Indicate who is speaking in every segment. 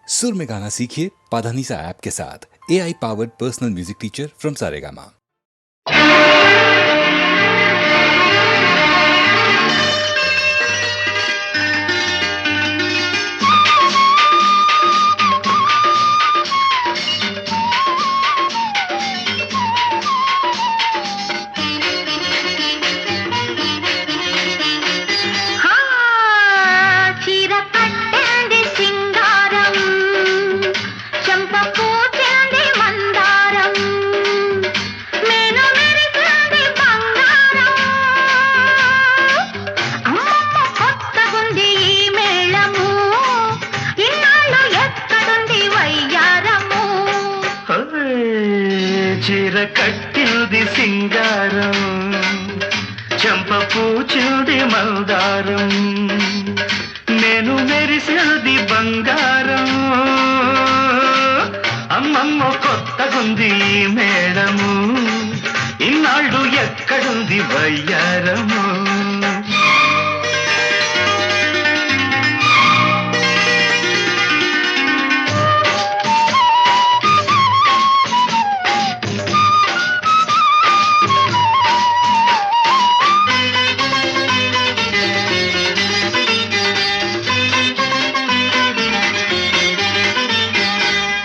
Speaker 1: सुर में गाना सीखिए पाधानीसा ऐप के साथ। AI powered personal music teacher from Saregama.
Speaker 2: చీర కట్టింది సింగారం, చెంప పూచింది మందారం, నేను మెరిసినది బంగారం. అమ్మమ్మ కొత్తగుంది ఈ మేళము, ఇన్నాళ్ళు ఎక్కడుంది వయ్యారము.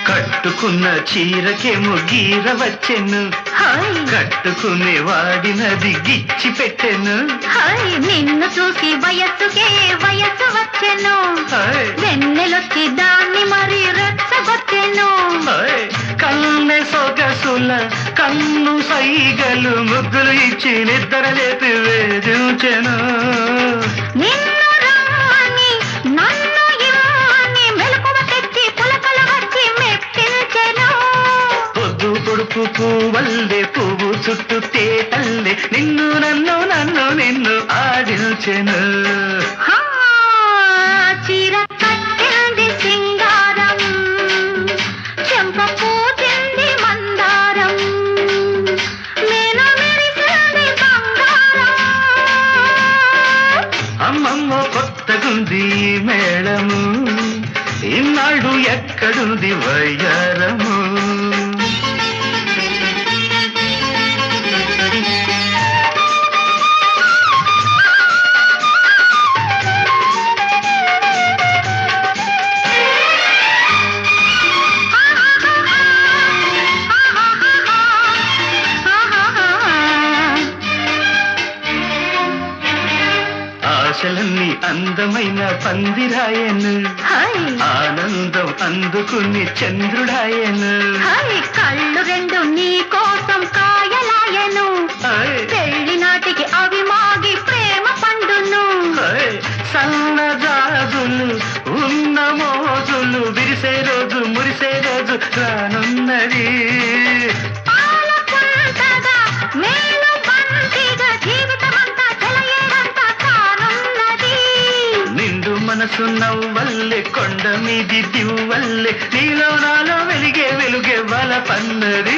Speaker 2: కట్టుకున్న చీరకేమో గీర వచ్చెను, కట్టుకునే వాడినది గిచ్చి పెట్టెను.
Speaker 3: నిన్ను చూసి వయస్సుకే వయస్సు వచ్చెను, వెన్నెలొచ్చి దాన్ని మరి రెచ్చగొట్టెను.
Speaker 2: కన్నె సొగసుల కన్ను సైగలు ముగ్గులు ఇచ్చి నిద్ర లేపి వేధించెను.
Speaker 3: నిన్ను రమ్మని నన్ను ఇవ్వని మెలకువ తెచ్చి పులకలు వచ్చి మెప్పించెను.
Speaker 2: పొద్దు పొడుపు పువ్వల్లే పువ్వు చుట్టూ తేటల్లే నిన్ను నన్ను నన్ను నిన్ను ఆడించెను.
Speaker 3: చీర కట్టింది సింగారం, చెంప పూచింది మందారం, నేను మెరిసింది బంగారం.
Speaker 2: అమ్మమ్మ కొత్తగుంది మేళము, ఇన్నాళ్ళు ఎక్కడుంది వయ్యారము. ఆశలన్నీ అందమైన పందిరాయను, ఆనందం అందుకుని చంద్రుడాయను.
Speaker 3: కళ్ళు రెండు నీ కోసం కాయలాయను, పెళ్లి నాటికి అవి మాగి ప్రేమ పండును.
Speaker 2: సన్నజాజులు ఉన్న మోజులు విరిసే రోజు మురిసే రోజు రానున్నది. మనసు నవ్వల్లే కొండ మీది దివ్వల్లే నీలో నాలో వెలిగే వెలుగే వల పన్నది.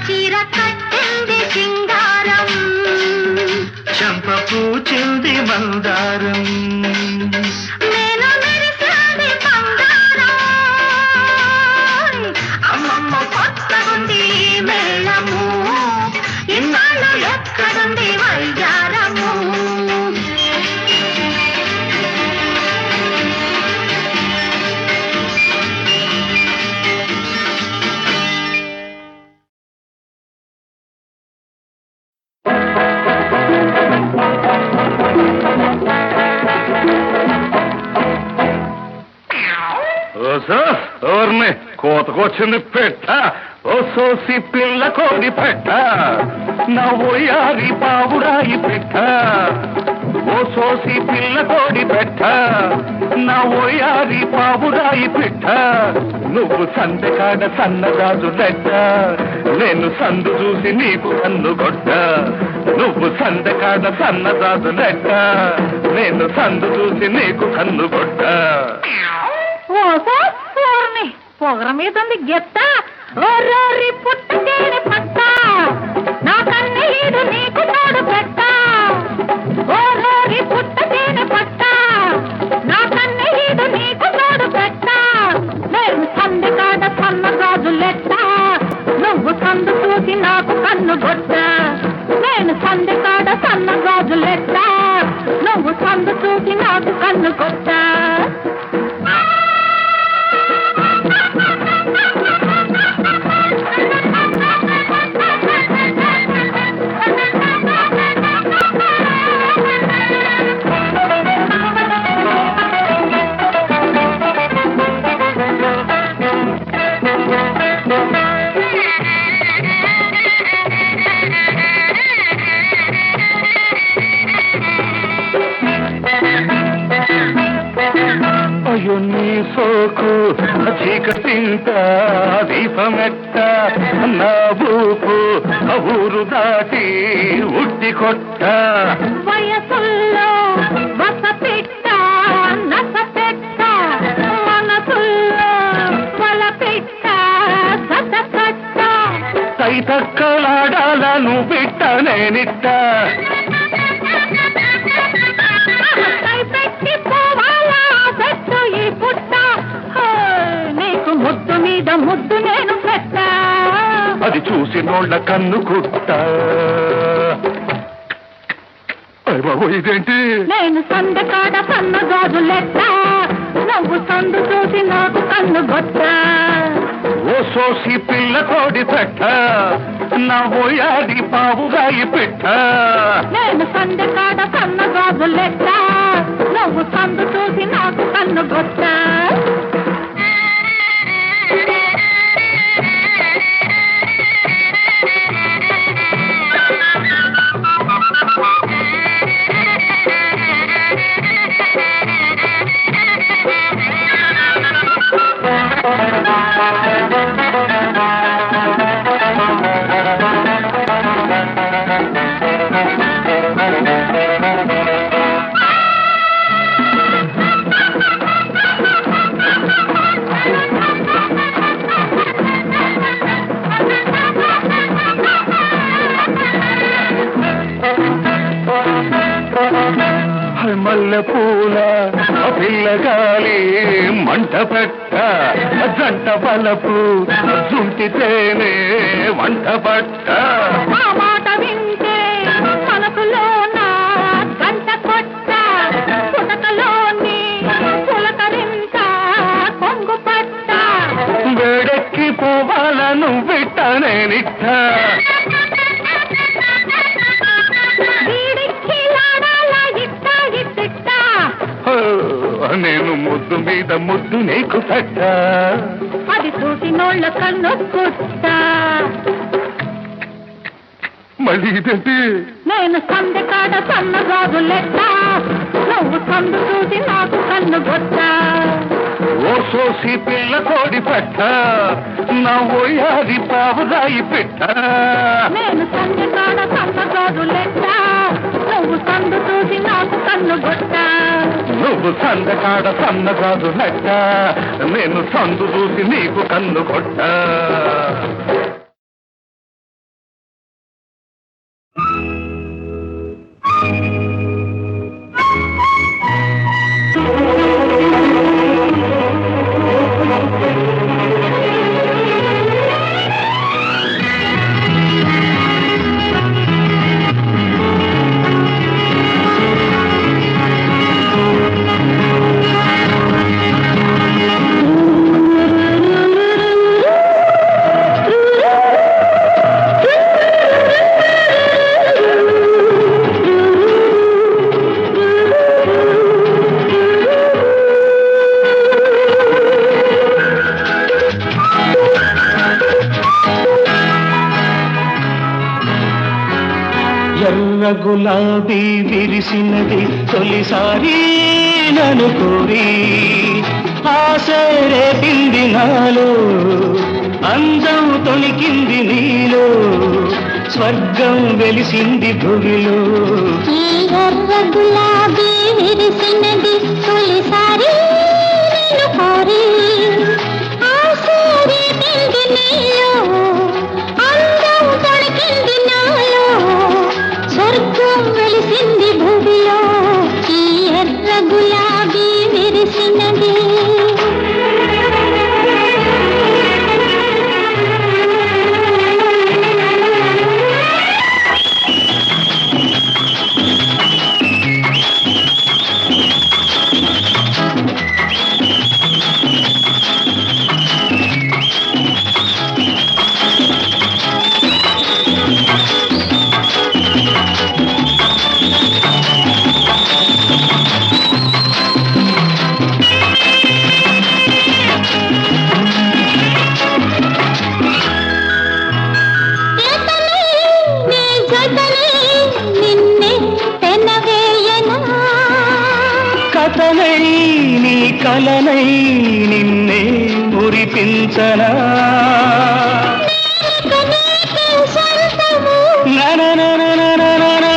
Speaker 3: చీర కట్టింది సింగారం,
Speaker 2: చెంప పూచింది మందారం,
Speaker 3: నేను మెరిసింది బంగారం.
Speaker 2: అమ్మమ్మ కొత్తగుంది మేళము, ఇన్నాళ్ళు ఎక్కడుంది వయ్యారము.
Speaker 4: ఎవరిని కోతకొచ్చింది పెట్ట, ఓ సోసి పిల్ల కోడి పెట్ట, నా ఓయారి పావురాయి పెట్ట, ఓ సోసి పిల్ల కోడి పెట్ట, నా ఓయారి పావురాయి పెట్ట. నువ్వు సందెకాడ సన్నదాజు లెట్ట, నేను సందు చూసి నీకు కన్ను కొట్ట. నువ్వు సందెకాడ సన్నదాజు లెట్ట, నేను సందు చూసి నీకు కన్ను కొట్ట.
Speaker 3: పొగర మీద గెత్త ఓరోరి పుట్టేని పట్ట, నా కన్నీడు నీకు తోడు పెట్ట. ఓరోరి పుట్టేని పట్ట, నా కన్నీడు నీకు కన్ను గొట్ట నేను సందె కాడ సన్న గాజులెట్ట నువ్వు సందు చూసి నాకు కన్ను గొట్ట
Speaker 4: అయ్యో నీ సోకు చీకటింట దీపమెట్ట నా ఊపు ఊరు దాటి ఉట్టి కొట్ట
Speaker 3: వయసుల్లో వస పెట్ట నస పెట్ట మనసుల్లో వల పెట్ట సత కట్ట
Speaker 4: తైతక్కలాడాలను బిట్ట నేనిట్ట
Speaker 3: పెట్టి పోవాలా పెట్టు ఈ పుట్ట నీకు ముద్దు మీద ముద్దు నేను పెట్ట
Speaker 4: అది చూసి నోళ్ళ కన్ను కుట్ట అయ్య బాబు ఇదేంటి
Speaker 3: నేను సంద కాడ సన్న గాజులెట్ట నువ్వు సందు చూసి నాకు కన్ను గొట్ట
Speaker 4: ఓ సోసి పిల్ల కోడి పెట్ట నా ఓయాది పావుగాయి పెట్ట
Speaker 3: నేను సంద కాడ సన్న గాజులెట్ట నువ్వు సందు చూసి నాకు కన్ను గొట్ట
Speaker 4: మల్లె పూల పిల్లగాలి మంట పెట్ట జంట బలపు జుంటితేనే వంట పట్ట
Speaker 3: ఆ మాట వింటే మనసులోన గంట కొట్ట పుటకలోని పులకరింత కొంగు పట్ట
Speaker 4: వేడెక్కి పోవాలను బిట్ట నేనిట్ట నేను ముద్దు మీద ముద్దు నీకు పెట్ట
Speaker 3: అది చూసి నోళ్ళ కన్ను కుట్ట
Speaker 4: మళ్ళీ ఇదేంటి
Speaker 3: నేను సందె కాడ సన్న గాజులెట్ట నువ్వు సందు చూసి నాకు కన్ను గొట్ట
Speaker 4: ఓ సోసి పిల్ల కోడి పెట్ట నా ఓయాది పావుదాయి పెట్ట
Speaker 3: నేను సందె కాడ సన్న గాజులెట్ట నువ్వు సందు చూసి నాకు కన్ను గొట్ట
Speaker 4: నువ్వు సందకాడ సన్నగాదు లెక్క నేను సందు చూసి నీకు కన్ను కొట్ట
Speaker 5: ఎర్ర గులాబీ విరిసినది తొలిసారి నన్ను కోరి ఆశ రేపింది నాలో అందం తొణికింది నీలో స్వర్గం వెలిసింది భువిలో
Speaker 6: ఈ ఎర్ర గులాబీ విరిసినది తొలిసారి నిన్ను కోరి ఆశ రేపింది నీలో అందం తొణికింది నాలో స్వర్గం వెలిసింది భూమిలో ఈ ఎర్ర గులాబీ విరిసినది
Speaker 5: తానై నిన్నే మురిపించనా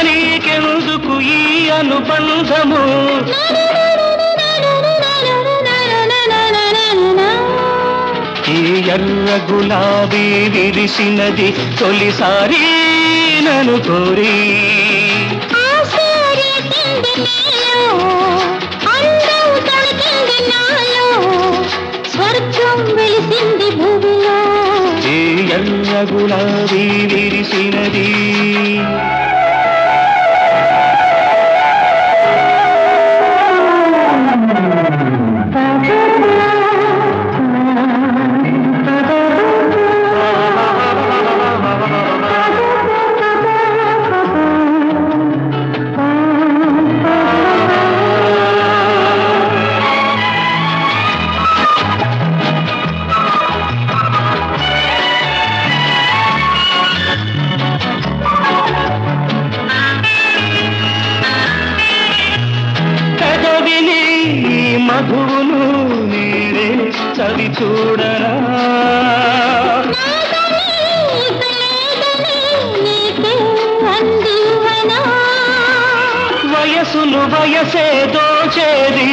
Speaker 5: నీకెందుకు ఈ అనుబంధము ఈ ఎర్ర గులాబీ విరిసినది తొలిసారి నన్ను కోరి
Speaker 6: స్వర్గం వెలిసింది భూమిలో
Speaker 5: ఈ ఎర్ర గులాబీ విరిసినది మధువును నీరే చవి చూడరా వయసును వయసే దోచేది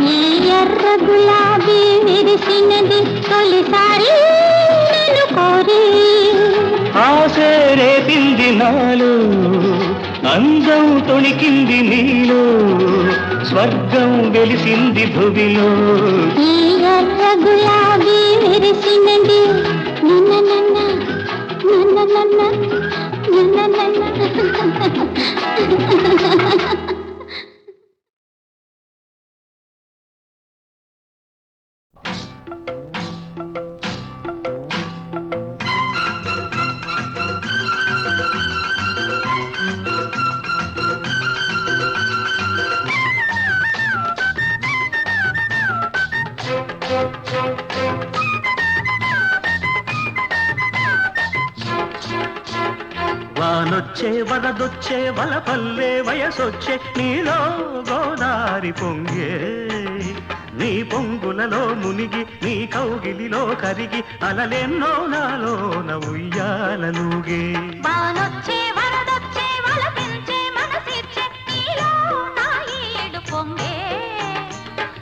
Speaker 6: ఈ ఎర్ర గులాబీ విరిసినది తొలిసారి
Speaker 5: ఆశే రేపింది నాలో అందం తొణికింది నీలో స్వర్గం వెలిసింది భువిలో
Speaker 6: ఈ ఎర్ర గులాబీ విరిసినది నన్న నన్న నన్న నన్న నన్న నన్న
Speaker 5: వానొచ్చే వరదొచ్చే వలపల్లే వయసొచ్చే నీలో గోదారి పొంగే నీ పొంగులలో మునిగి నీ కౌగిలిలో కరిగి అలలెన్నో నాలోన ఉయ్యాలలుగే
Speaker 6: వానొచ్చే వరదొచ్చే వలపించే మనసిచ్చే నీలో నా ఈడు పొంగే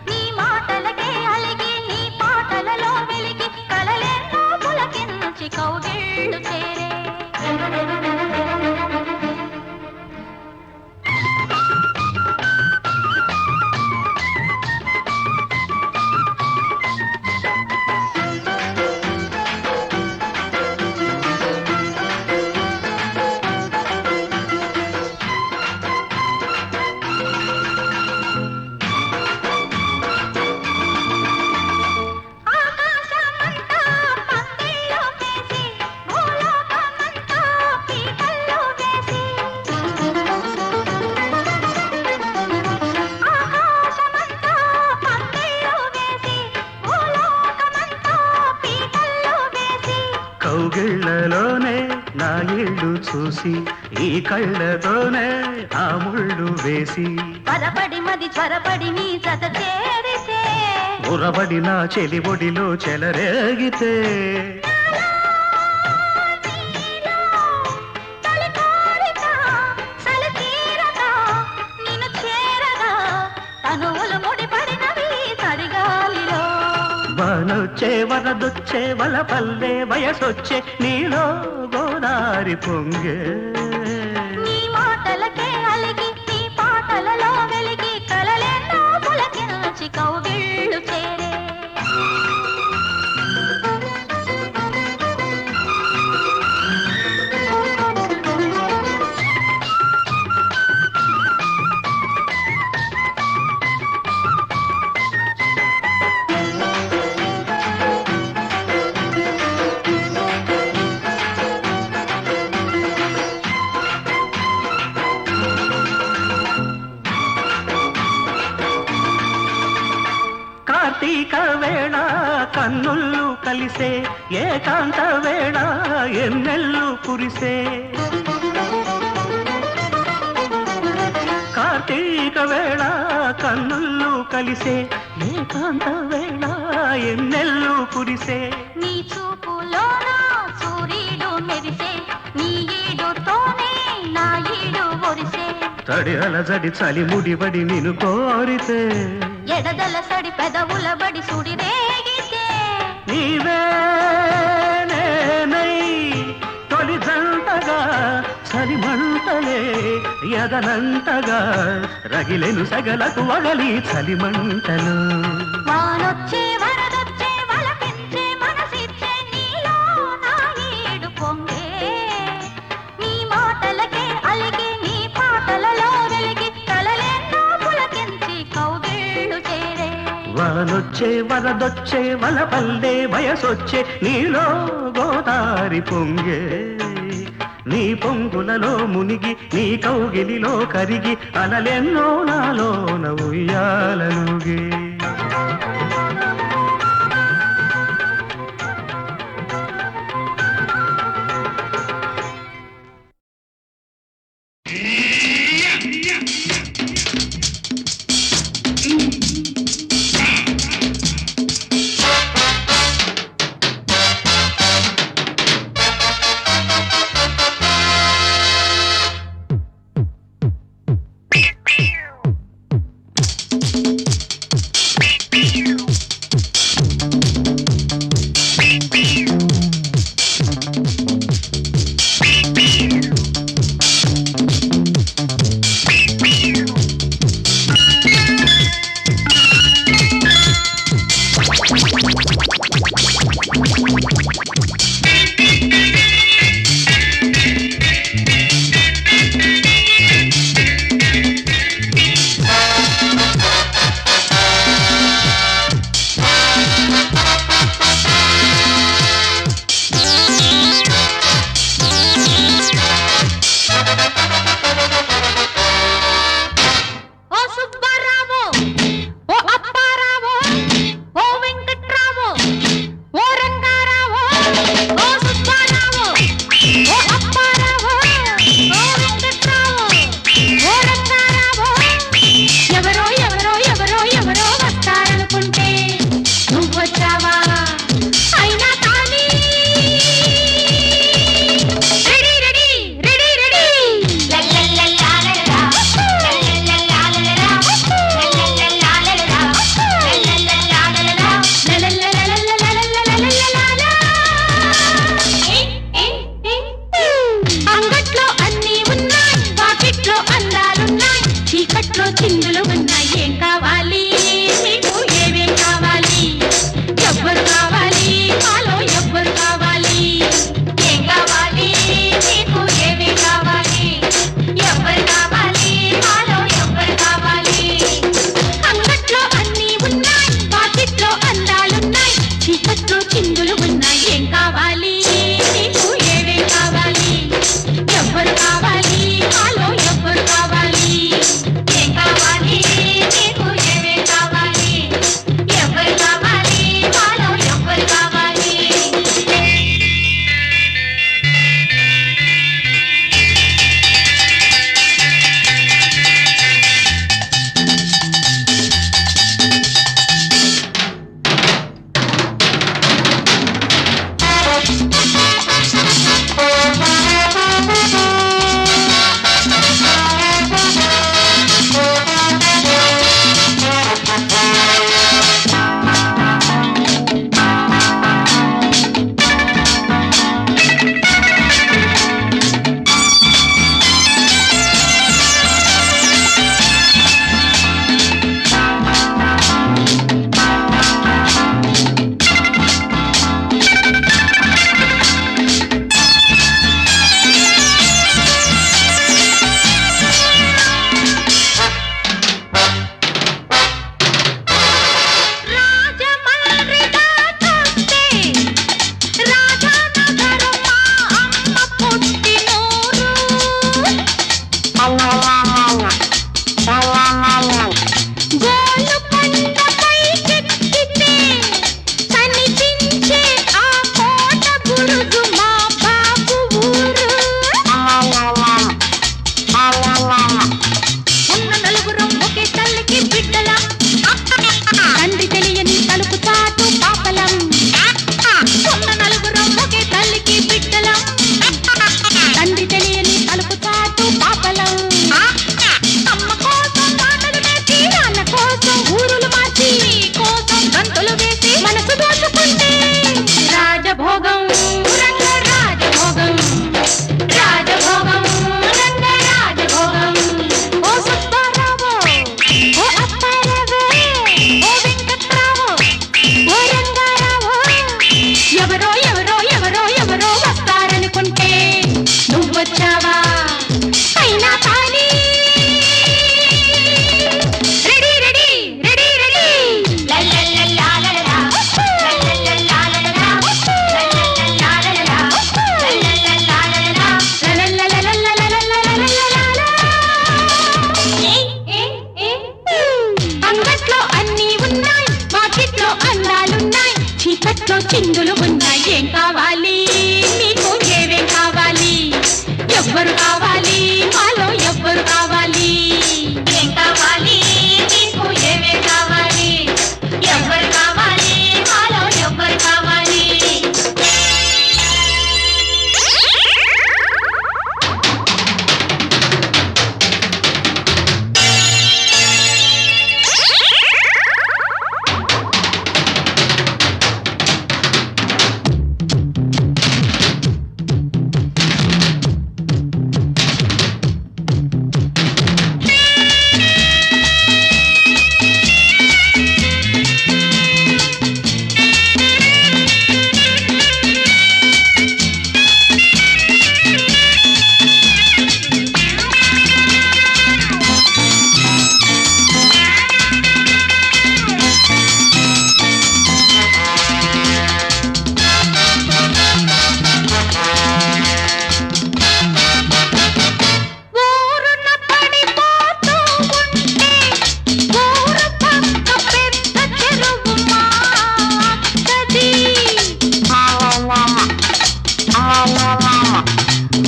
Speaker 6: నీ మాటలకే అలిగి నీ పాటలలో వెలిగి కలలెన్నో పులకించి కౌగిళ్ళు చేరే
Speaker 5: కౌగిళ్లలోనే నా ఇళ్ళు చూసి ఈ కళ్ళతోనే ఆ ముళ్ళు వేసి
Speaker 6: పరపడి మది త్వరపడి నీ జత చేరితే
Speaker 5: ఉరబడి నా చెలిబొడిలో చెలరేగితే వానొచ్చే వరదొచ్చే వలపల్లే వయసొచ్చే నీలో గోదారి పొంగే
Speaker 6: నీ మాటలకే అలిగి నీ పాటలలో వెలిగి కలలెన్నో పులకించి కౌగిళ్ళు చేరే
Speaker 5: కార్తీక వేళ కన్నుళ్ళు కలిసే ఏకాంత వేళ ఎన్నెల్లు కురిసే కార్తీక వేళ కన్నుళ్ళు కలిసే ఏకాంత వేళ ఎన్నెల్లు కురిసే
Speaker 6: నీ చూపులోన సూర్యుడు మెరిసే నీ ఈడుతోనే నా ఈడు ఒరిసే
Speaker 5: తడి అలజడి చలి ముడిబడి నిన్ను కోరితే
Speaker 6: ఎడదల సడి పెదవుల బడి సుడి రేగితే
Speaker 5: నీవే నేనై తొలి జంటగా చలిమంటలే ఎదనంతగా రగిలెను సగలకు వగలి చలిమంటలు
Speaker 6: వానొచ్చే వరదొచ్చే వలపించే మనసిచ్చే నీలో నా ఈడు పొంగే నీ మాటలకే అలిగి నీ పాటలలో వెలిగి కలలెన్నో పులకించి కౌగిళ్ళు చేరే
Speaker 5: వానొచ్చే వరదొచ్చే వలపల్లే వయసొచ్చే నీలో గోదారి పొంగే నీ పొంగులలో మునిగి నీ కౌగిలిలో కరిగి అలలెన్నో నాలోన ఉయ్యాలనుగే
Speaker 6: ఎవ్వరు కావాలి మాలో ఎవ్వరు కావాలి ఏం కావాలి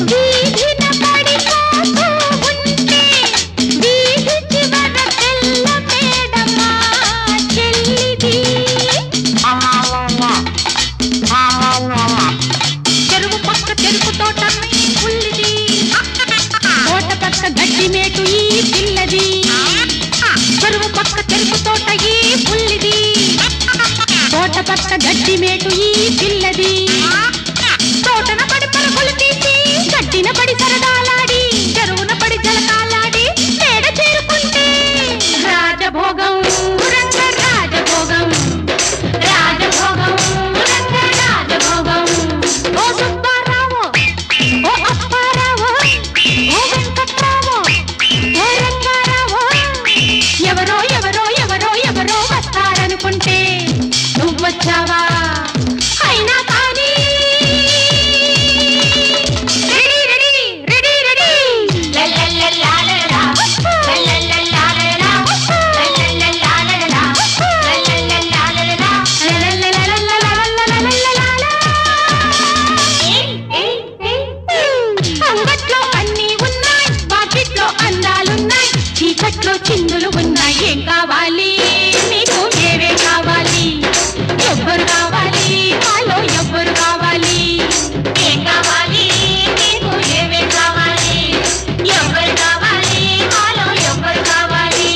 Speaker 3: వీధిన పడిపోతూ ఉంటే వీధి చివర తెల్ల మేడమా చెల్లిది. చెరువు పక్క చెరుకు తోట ఉల్లిది, తోట పక్క గడ్డి మేటు ఈ పిల్లది. చెరువు పక్క చెరుకు తోట ఈ పుల్లిది, తోట పక్క గడ్డి మేటు ఈ పిల్లది. తోటన పడి పరుగులు తీసి గడ్డిన పడి సరదాలాడి చెరువున పడి జలకాలాడి మేడ చేరుకుంటే రాజభోగం రంగ రాజభోగం, రాజభోగం రంగ రాజభోగం. ఓ సుబ్బారావు, ఓ అప్పారావు, ఓ వెంకట్రావు, ఓ రంగారావు, ఎవరో ఎవరో ఎవరో ఎవరో వస్తారనుకుంటే నువ్వొచ్చావా? అయినా కానీ రెడీ రెడీ రెడీ రెడీ లల్లల్లల్లాలలా లల్లల్లల్లాలలా లల్లల్లల్లాలలా లల్లల్లల్లాలలా లల్లల్లల్లాలలా. అంగట్లో అన్నీ ఉన్నాయి, వాకిట్లో అందాలున్నాయి, చీకట్లో చిందులు ఉన్నాయి. ఏం కావాలి నీకు, ఏవే కావాలి, ఎవ్వరు కావాలి, మాలో ఎవ్వరు కావాలి? ఏం కావాలి నీకు, ఏవే కావాలి, ఎవ్వరు కావాలి, మాలో ఎవ్వరు కావాలి?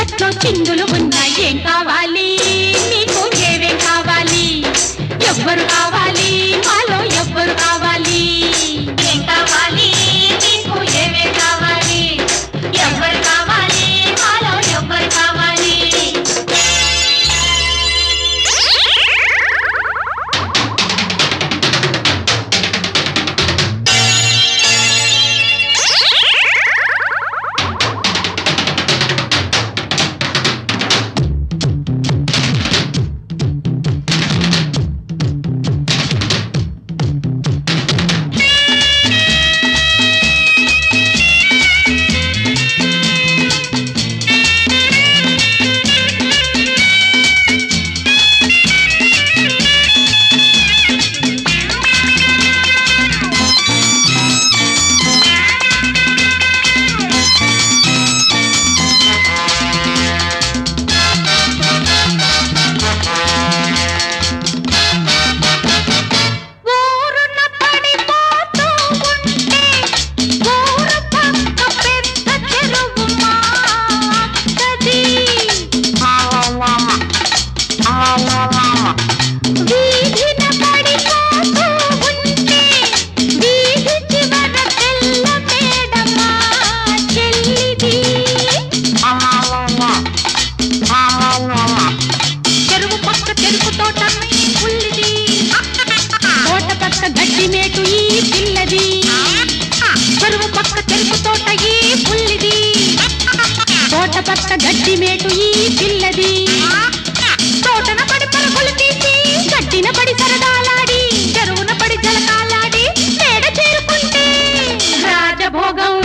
Speaker 3: చీకట్లో చిందులు ఉన్నాయి ఏం కావాలి నీకు ఏవేం కావాలి ఎవ్వరు కావాలి మాలో ఎవ్వరు కావాలి
Speaker 6: ఏం కావాలి నీకు ఏమేం కావాలి ఎవ్వరు కావాలి మాలో ఎవ్వరు కావాలి
Speaker 3: గడ్డి మేటు ఈ పిల్లది తోటన పడి పరుగులు తీసి గడ్డిన పడి సరదాలాడి చెరువున పడి జలకాలాడి మేడ చేరుకుంటే రాజభోగం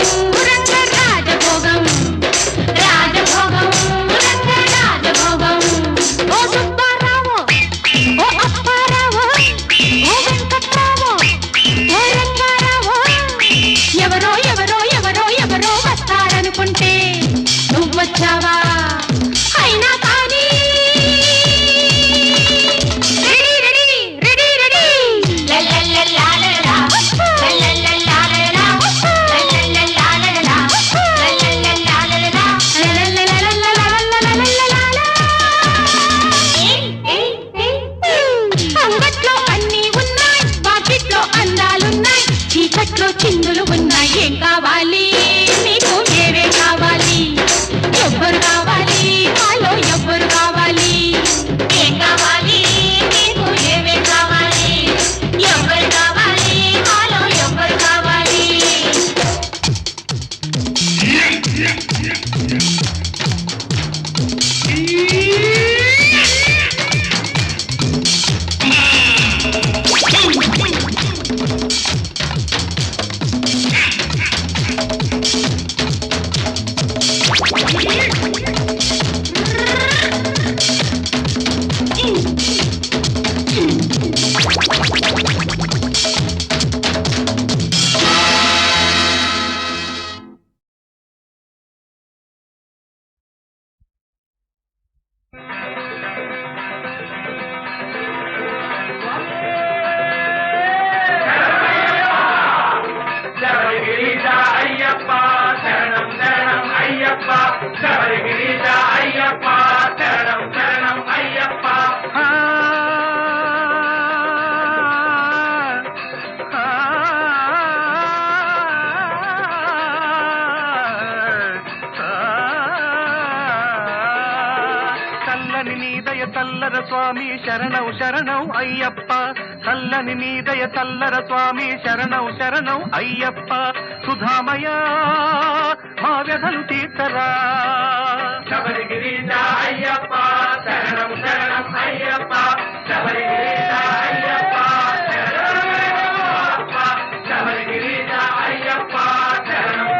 Speaker 3: రంగ రాజభోగం రాజభోగం రంగ రాజభోగం ఓ సుబ్బారావు ఓ అప్పారావు ఓ వెంకట్రావు ఓ రంగారావు ఎవరో ఎవరో ఎవరో ఎవరో వస్తారనుకుంటే వచ్చావా అయినా కానీ రెడీ రెడీ రెడీ రెడీ లల్లల్లల్లాలలా లల్లల్లల్లాలలా లల్లల్లల్లాలలా లల్లల్లల్లాలలా లల్లల్లల్లాలలా అంగట్లో అన్నీ ఉన్నాయి బాకెట్లో అందాలున్నాయి చీకట్లో చిందులు ఉన్నాయి ఏం కావాలి నీకు ఏవే కావాలి ఎవ్వరు కావాలి మాలో ఎవ్వరు కావాలి
Speaker 6: ఏం కావాలి నీకు ఏమేం కావాలి ఎవ్వరు కావాలి మాలో ఎవ్వరు కావాలి
Speaker 5: చల్లని నీదయ చల్లర స్వామి శరణం శరణం అయ్యప్ప చల్లని నీదయ చల్లర స్వామి శరణం శరణం అయ్యప్ప సుధామయ మా వ్యధలు తీర్చరా శబరిగిరీశ అయ్యప్ప శరణం శరణం అయ్యప్ప శబరిగిరీశ అయ్యప్ప శబరిగిరీశ అయ్యప్ప శరణం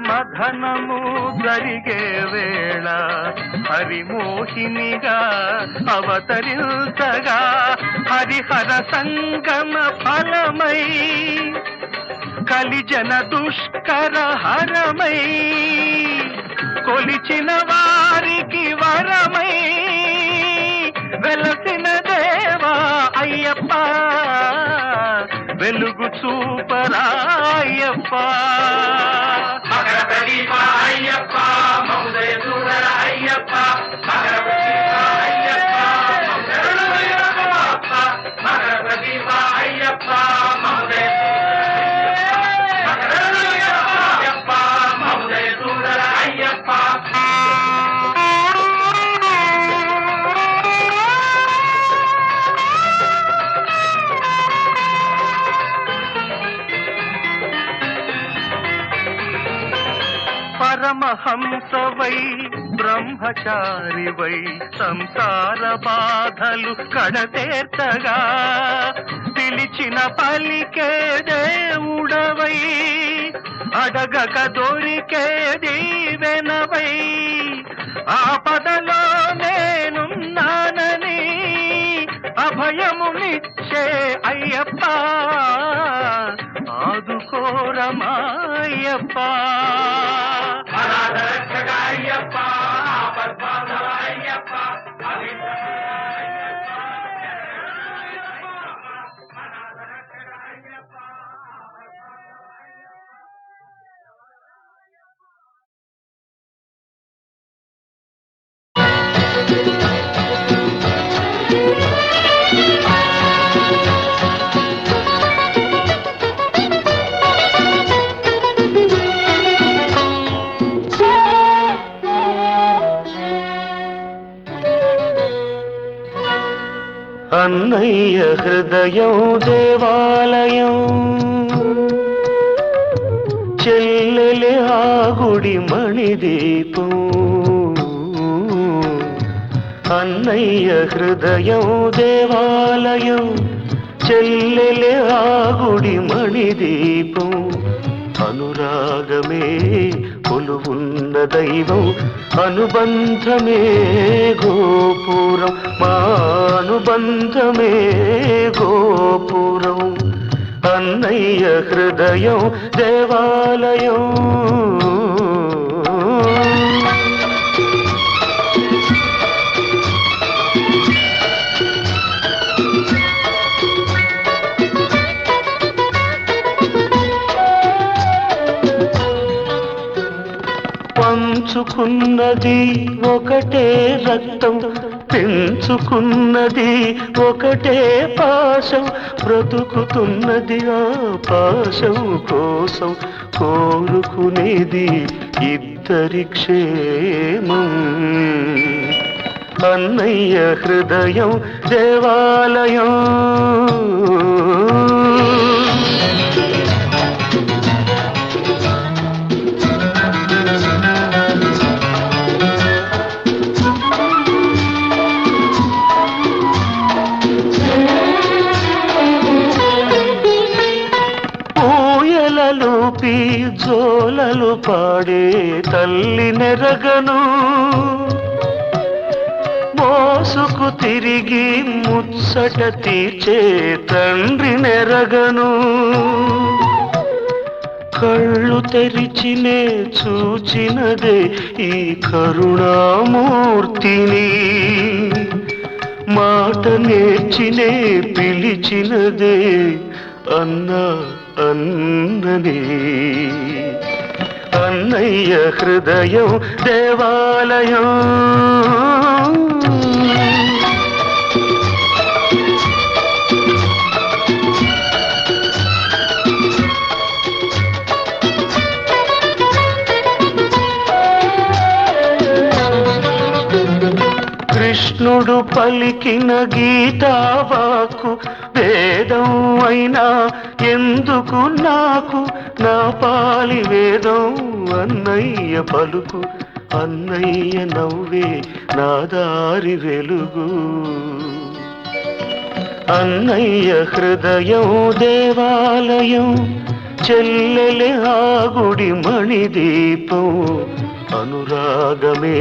Speaker 5: మధనము జరిగే వేళ హరిమోహినిగా అవతరించగా హరిహర సంగమ ఫలమై కలిజన దుష్కర హరమై కొలిచిన వారికి వరమై వెలసిన దేవా అయ్యప్ప వెలుగు చూపరాయ్యప్ప అయ్యప్ప మౌదయ సూరర అయ్యప్ప అయ్యప్ప మౌదయ పరమహంసవై బ్రహ్మచారివై సంసార బాధలు కడతేర్చగా పిలిచిన పలికే దేవుడవై అడగక దొరికే దీవెనవై ఆపదలో నేనున్నానని అభయమునిచ్చే అయ్యప్ప ఆదుకోరమాయ్యప్ప అయ్యప్ప అయ్యప్ప అన్నయ్య హృదయం దేవాలయం చెల్లెలి ఆ గుడి మణిదీపం అన్నయ్య హృదయం దేవాలయం చెల్లెలి ఆ గుడి మణిదీపం అనురాగమే కొలువున్న దైవం అనుబంధమే గోపురం మా అనుబంధమే గోపురం అన్నయ్య హృదయం దేవాలయం పంచుకున్నది ఒకటే రక్తం పెంచుకున్నది ఒకటే పాశం బ్రతుకుతున్నది ఆ పాశం కోసం కోరుకునేది ఇద్దరి క్షేమం అన్నయ్య హృదయం దేవాలయం లూపి జోలలు పాడే తల్లి నెరగను మోసుకు తిరిగి ముచ్చట తీర్చే తండ్రి నెరగను కళ్ళు తెరిచినే చూచినదే ఈ కరుణామూర్తిని మాట నేర్చినే పిలిచినదే అన్నా అన్నని అన్నయ్య హృదయం దేవాలయం కృష్ణుడు పలికిన గీతావాకు వేదం అయినా ఎందుకు నాకు నా పాలి వేదం అన్నయ్య పలుకు అన్నయ్య నవ్వే నా దారి వెలుగు అన్నయ్య హృదయం దేవాలయం చెల్లెలి ఆ గుడి మణిదీపం అనురాగమే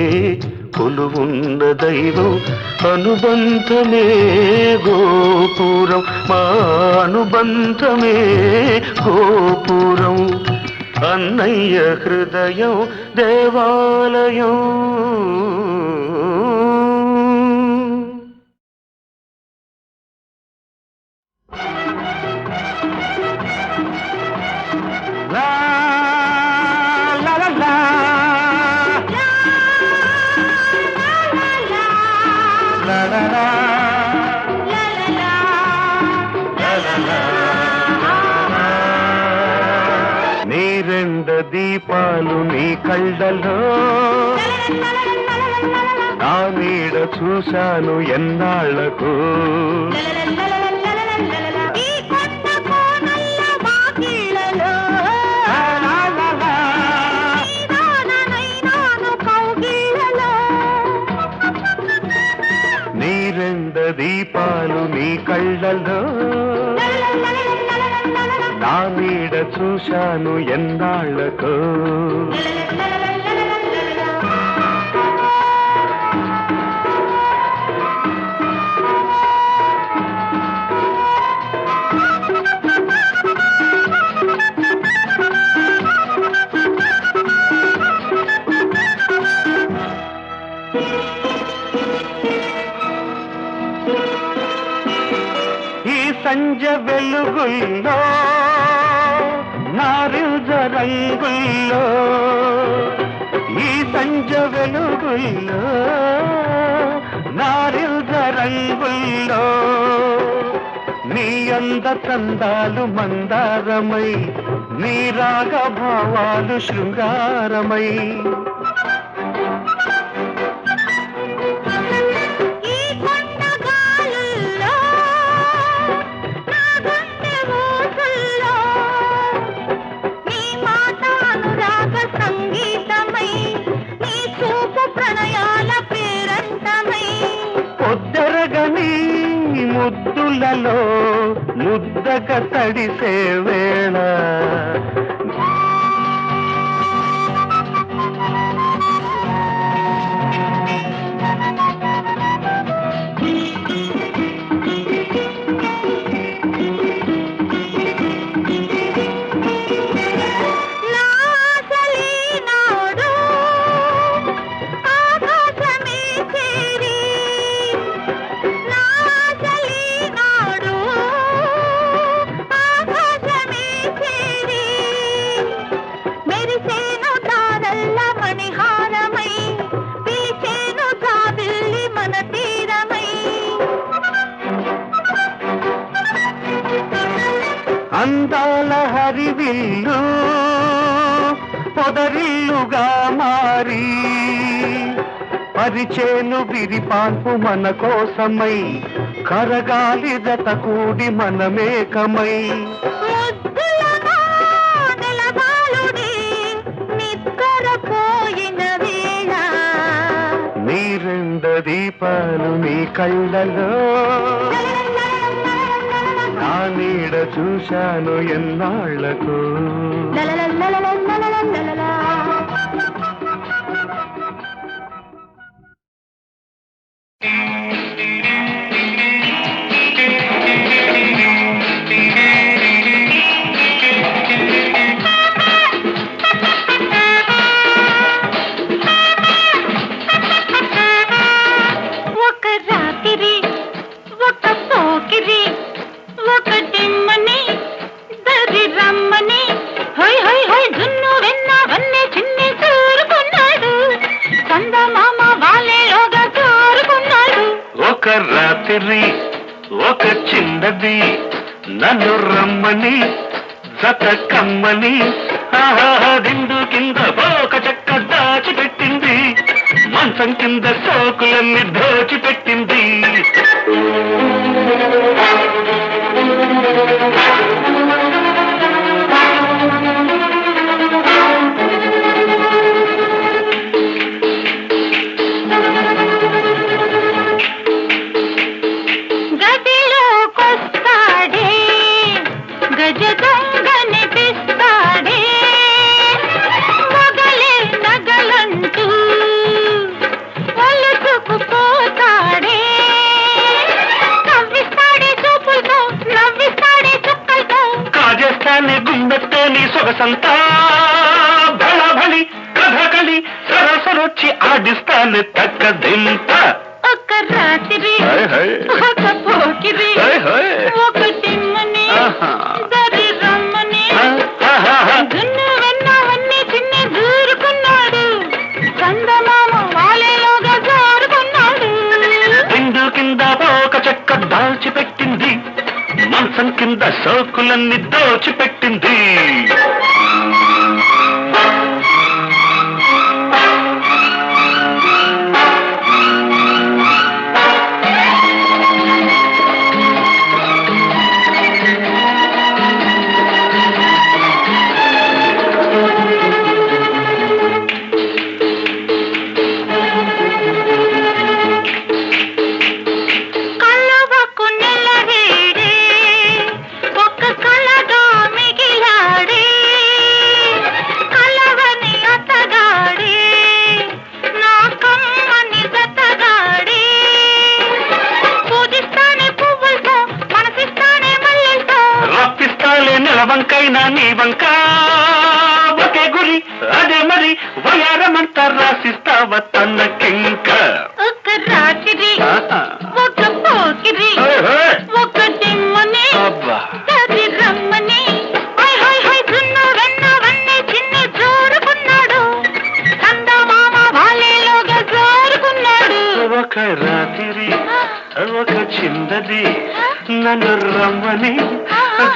Speaker 5: కొలువున్న దైవం అనుబంధమే గోపురం మా అనుబంధమే గోపురం అన్నయ్య హృదయం దేవాలయం నీ రెండు దీపాలు నీ కళ్ళలో నా నీడ చూశాను ఎన్నాళ్లకు నీ రెండు దీపాలు నీ కళ్ళలో నా నీడ చూశాను ఎన్నాళ్లకు ఈ సంజ వెలుగుల్లో నారింజ రంగుల్లో ఈ సంజ వెలుగుల్లో నారింజ రంగుల్లో నీ అంద చందాలు మందారమై నీ రాగ భావాలు శృంగారమై పొద్దరగని ముద్దులలో ముద్దగా తడిసే వేళ అందాల హరివిల్లు పొదరిల్లుగా మారి పరిచేను విరిపాన్పు మన కోసమై కరగాలి జత కూడి మనమేకమై నీ రెండు దీపాలు నీ కళ్ళలో నా నీడ చూశాను ఎన్నాళ్లకు రాత్రి ఒక చిన్నది నన్ను రమ్మని జత కమ్మని దిండు కింద ఒక చెక్క దాచిపెట్టింది మంచం కింద సోకులన్నీ దోచిపెట్టింది
Speaker 4: ఇంత
Speaker 3: ఒక రాత్రి
Speaker 4: హాయ్ హాయ్
Speaker 3: ఒక పోకిరి
Speaker 4: హాయ్ హాయ్
Speaker 3: ఒక తిమ్మని
Speaker 4: ఆహా.
Speaker 3: సరి రమ్మని
Speaker 4: ఆహాహా.
Speaker 3: దున్ను వెన్నవన్నీ చిన్న దూరుకున్నాడు చందమామ వాలేలోగా జారుకున్నాడు
Speaker 4: బిందు కింద ఒక చెక్క దాల్చిపెట్టింది మంచం కింద సోకులన్నీ దోచిపెట్టింది
Speaker 3: కళ్ళవకు నెలవేడే ఒక్క కళగా మిగిలాడే కలవని అతగాడే నా కమ్మని జతగాడే పూజిస్తానే పువ్వులతో మనసిస్తానే మల్లెలతో
Speaker 4: రప్పిస్తాలే నిలవంకైనా నీ వంక ఒకే గురి అదే మరి వయారమంతా రాసిస్తావ తనకింక
Speaker 3: ఒక రాత్రి
Speaker 4: ఆహా.
Speaker 3: ఒక పోకిరి
Speaker 4: హాయ్ హాయ్.
Speaker 3: ఒక దిమ్మని
Speaker 4: అబ్బా
Speaker 3: సరి రమ్మని హై హై హై దున్ను వెన్నవన్నీ చిన్న జోరుకున్నాడు చందమామ వాలేలోగా జారుకున్నాడు
Speaker 4: ఒక రాత్రి ఒక చిందది నన్ను రమ్మని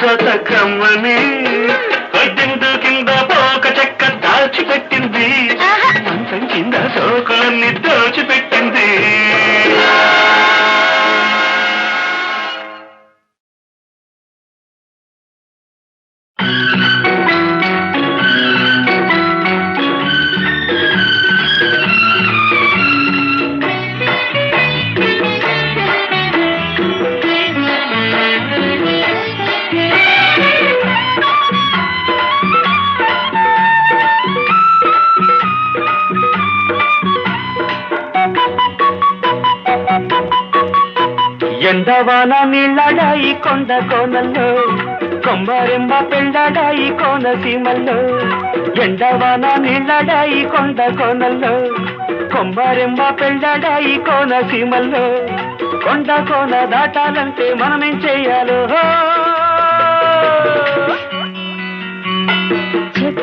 Speaker 4: జత కమ్మని బిందు కింద పోక చెక్క దాల్చిపెట్టింది మంచం కింద సోకులన్నీ దోచిపెట్టింది ఎండవాన నీళ్ళడాయి కొండ కోనల్లో కొమ్మరెంబ పెళ్ళడాయి కోన సీమల్లో ఎండవాన నీళ్ళడాయి కొండ కోనల్లో కొమ్మరెంబ పెళ్ళడాయి కోన సీమల్లో కొండ కోన దాటాలంటే మనమేం చెయ్యాలో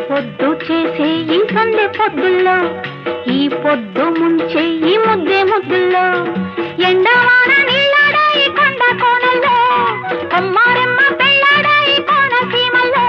Speaker 3: పొద్దు చేసే ఈ సందె పొద్దుల్లో ఈ పొద్దు ముంచే ఈ ముద్దే ముద్దుల్లో ఎండవాన నీళ్ళాడాయి కొండ కోనల్లో కొమ్మారెమ్మ పెళ్ళాడాయి కోన సీమల్లో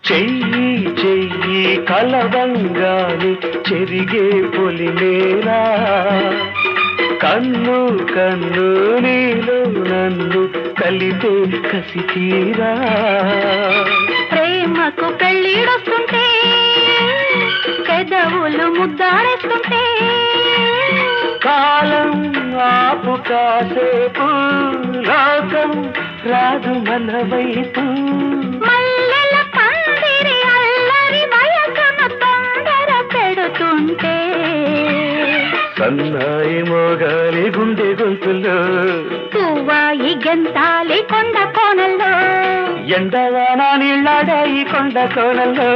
Speaker 4: చెయ్యి చెయ్యి కలవంగాని చెరిగే పొలిమేరా కన్ను కన్ను నీలో నన్ను కలిపే కసి తీరా
Speaker 3: ప్రేమకు పెళ్ళిడొస్తుంటే పెదవులు ముద్దాడేస్తుంటే
Speaker 4: కాలం ఆపు కాసేపు లోకం రాదు మన వైపు
Speaker 3: మల్లెల పందిరి అల్లరి వయసును తొందర పెడుతుంటే
Speaker 4: సన్నాయి మోగాలి గుండె గొంతులో
Speaker 3: పువ్వాయి గెంతాలి కొండ కోనల్లో
Speaker 4: ఎండవాన నీళ్ళాడాయి కొండ కోనల్లో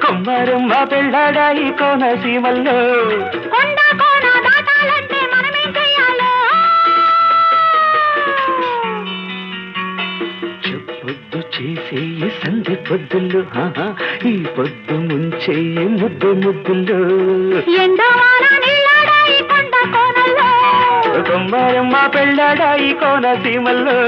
Speaker 4: కొమ్మరమ్మ పెళ్ళాడాయి కోన సీమల్లో
Speaker 3: కొండ కోన దాటాలంటే మనమేం చెయ్యాలో
Speaker 4: పొద్దు చేసే ఈ సంధి పొద్దుల్లో ఈ పొద్దు ముంచే ఈ ముద్దు ముద్దుల్లో
Speaker 3: ఎండవాన నీళ్ళాడాయి కొండ కోనల్లో
Speaker 4: కొమ్మరమ్మ పెళ్ళాడాయి కోన సీమల్లో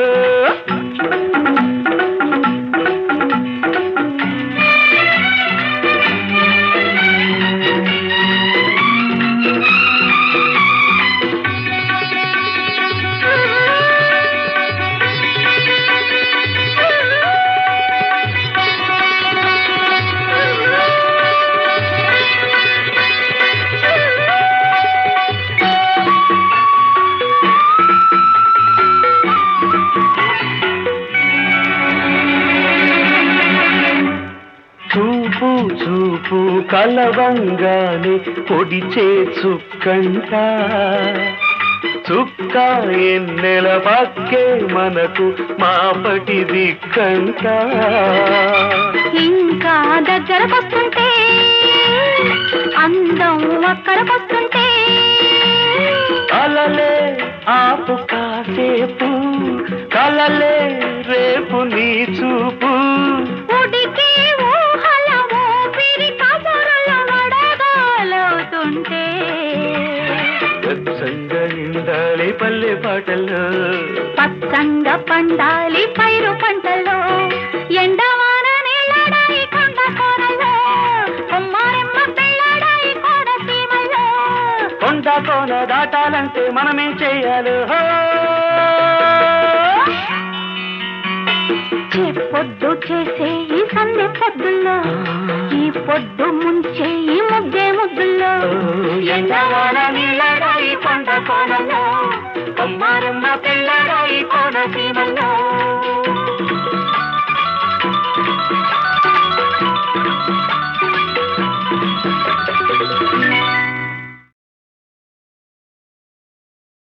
Speaker 5: కలవంగానే పొడిచే చుక్కంట చుక్క ఎన్నెల పక్కే మనకు మాపటి దిక్కంట
Speaker 6: ఇంకా దగ్గరకొస్తుంటే అందం అక్కడకొస్తుంటే
Speaker 5: కలలే ఆపు కాసేపు కలలే రేపు నీ చూపు
Speaker 6: ఉడికి ఊహల ఊపిరి కబురులు వడగాలవుతుంటే
Speaker 5: వెచ్చంగా నిండాలి పల్లె పాటల్లో
Speaker 6: పచ్చంగా పండాలి పైరు పంటలో ఎండవాన నీళ్ళడాయి కొండ కోనలో కొమ్మారెమ్మ పిల్లడాయి కోనసీమలో
Speaker 5: కొండ కోన దాటాలంటే మనమేం చెయ్యాలి
Speaker 6: పొద్దు చేసే ఈ సందె పొద్దుల్లో ఈ పొద్దు ముంచే ఈ ముద్దే ముద్దుల్లో
Speaker 5: ఎండవాన నీళ్ళడాయి కొండ కోనలో కొమ్మారమ్మ పిల్లడాయి కోనసీమలో